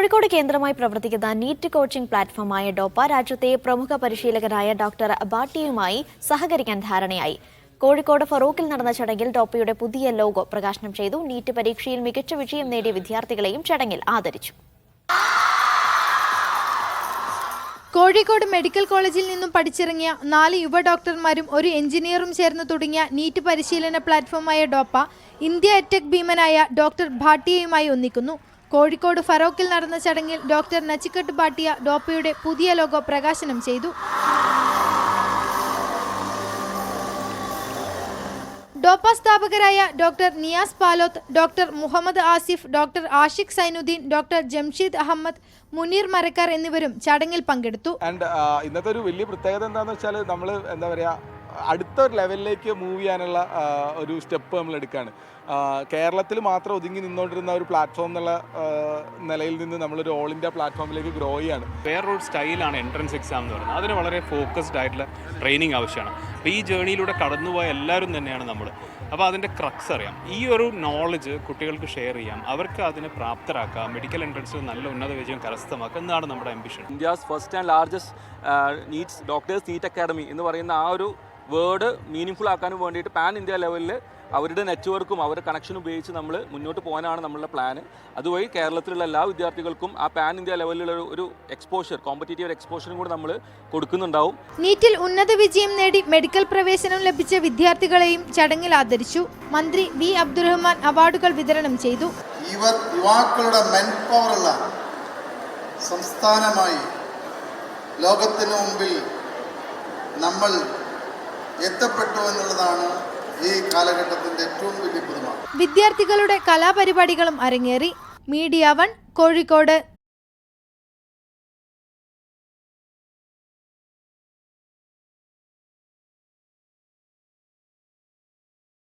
കോഴിക്കോട് കേന്ദ്രമായി പ്രവർത്തിക്കുന്ന NEET coaching പ്ലാറ്റ്ഫോമായ ഡോപ്പ രാജ്യത്തെ പ്രമുഖ പരിശീലകനായ ഡോക്ടർ ഭാട്ടിയുമായി സഹകരിക്കാൻ ധാരണയായി. കോഴിക്കോട് ഫറൂഖിൽ നടന്ന ചടങ്ങിൽ ഡോപ്പയുടെ പുതിയ ലോഗോ പ്രകാശനം ചെയ്തു. നീറ്റ് പരീക്ഷയിൽ മികച്ച വിജയം നേടിയ വിദ്യാർത്ഥികളെയും ചടങ്ങിൽ ആദരിച്ചു. കോഴിക്കോട് മെഡിക്കൽ കോളേജിൽ നിന്നും പഠിച്ചിറങ്ങിയ 4 യുവ ഡോക്ടർമാരും ഒരു എഞ്ചിനീയറും ചേർന്ന് തുടങ്ങിയ നീറ്റ് പരിശീലന പ്ലാറ്റ്ഫോമായ ഡോപ്പ ഇന്ത്യ ടെക് ഭീമനായ ഡോക്ടർ ഭാട്ടിയയുമായി ഒന്നിക്കുന്നു. കോഴിക്കോട് ഫറൂഖിൽ നടന്ന ചടങ്ങിൽ ഡോക്ടർ നച്ചിക്കട്ട് ഭാട്ടിയ ഡോപ്പയുടെ പുതിയ ലോഗോ പ്രകാശനം ചെയ്തു. ഡോപ്പ സ്ഥാപകരായ doctor Niyas Paloth, doctor Muhammad Asif, doctor Ashiq Zainuddin, doctor Jamsheed Ahmed, Muneer Marakkar എന്നിവരും ചടങ്ങിൽ പങ്കെടുത്തു. ഇന്നത്തെ ഒരു വലിയ പ്രത്യേകത എന്താണെന്ന് വെച്ചാൽ നമ്മൾ അടുത്ത ഒരു ലെവലിലേക്ക് മൂവ് ചെയ്യാനുള്ള ഒരു സ്റ്റെപ്പ് നമ്മൾ എടുക്കുകയാണ്. കേരളത്തിൽ മാത്രം ഒതുങ്ങി നിന്നുകൊണ്ടിരുന്ന ഒരു പ്ലാറ്റ്ഫോം എന്നുള്ള നിലയിൽ നിന്ന് നമ്മളൊരു ഓൾ ഇന്ത്യ പ്ലാറ്റ്ഫോമിലേക്ക് ഗ്രോ ചെയ്യാണ്. വേറൊരു സ്റ്റൈലാണ് എൻട്രൻസ് എക്സാം എന്ന് പറയുന്നത്. അതിന് വളരെ ഫോക്കസ്ഡ് ആയിട്ടുള്ള ട്രെയിനിങ് ആവശ്യമാണ്. അപ്പോൾ ഈ ജേണിയിലൂടെ കടന്നുപോയ എല്ലാവരും തന്നെയാണ് നമ്മൾ. അപ്പോൾ അതിൻ്റെ ക്രക്സ് അറിയാം. ഈ ഒരു നോളജ് കുട്ടികൾക്ക് ഷെയർ ചെയ്യാം, അവർക്ക് അതിനെ പ്രാപ്തരാക്കാം, മെഡിക്കൽ എൻട്രൻസിൽ നല്ല ഉന്നത വിജയം കരസ്ഥമാക്കുക എന്നാണ് നമ്മുടെ ambition. India's first and largest doctors NEET academy എന്ന് പറയുന്ന ആ ഒരു വേർഡ് മീനിങ് ആക്കാനും വേണ്ടിയിട്ട് പാൻ ഇന്ത്യ ലെവലിൽ അവരുടെ നെറ്റ്വർക്കും അവരുടെ കണക്ഷനും ഉപയോഗിച്ച് നമ്മൾ മുന്നോട്ട് പോകാനാണ് നമ്മളുടെ പ്ലാന്. അതുവഴി കേരളത്തിലുള്ള എല്ലാ വിദ്യാർത്ഥികൾക്കും ആ പാൻ ഇന്ത്യ ലെവലിലുള്ള ഒരു എക്സ്പോഷർ, കോമ്പറ്റീറ്റീവ് എക്സ്പോഷറും കൂടി നമ്മൾ കൊടുക്കുന്നുണ്ടാവും. നീറ്റിൽ ഉന്നത വിജയം നേടി മെഡിക്കൽ പ്രവേശനം ലഭിച്ച വിദ്യാർത്ഥികളെയും ചടങ്ങിൽ ആദരിച്ചു. മന്ത്രി വി അബ്ദുറഹ്മാൻ അവാർഡുകൾ വിതരണം ചെയ്തു. യുവാക്കളുടെ മെൻപവറുള്ള സംസ്ഥാനമായി ലോകത്തിനു മുമ്പിൽ നമ്മൾ എത്തപ്പെട്ടു എന്നുള്ളതാണ് ഈ കാലഘട്ടത്തിന്റെ ഏറ്റവും വലിയ പുതുമ. വിദ്യാർത്ഥികളുടെ കലാപരിപാടികളും അരങ്ങേറി. മീഡിയ 1 കോഴിക്കോട്.